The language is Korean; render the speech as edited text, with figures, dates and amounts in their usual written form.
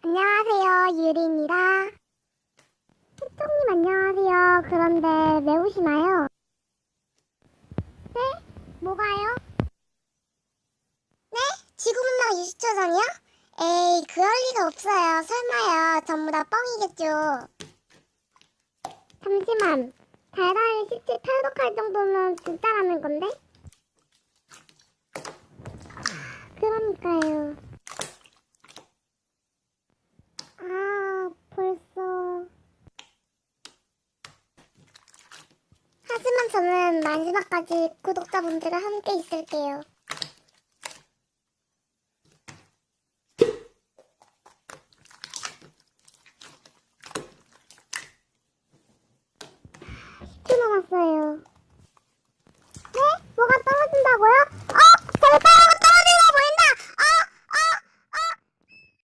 안녕하세요, 유리입니다. 혜정님 안녕하세요. 그런데 왜 오시나요? 네? 뭐가요? 네? 지구문명 유시초정이요? 에이, 그럴 리가 없어요. 설마요. 전부 다 뻥이겠죠. 잠시만. 달달이 실제 탈덕할 정도면 진짜라는 건데? 그러니까요. 아, 벌써. 하지만 저는 마지막까지 구독자분들과 함께 있을게요.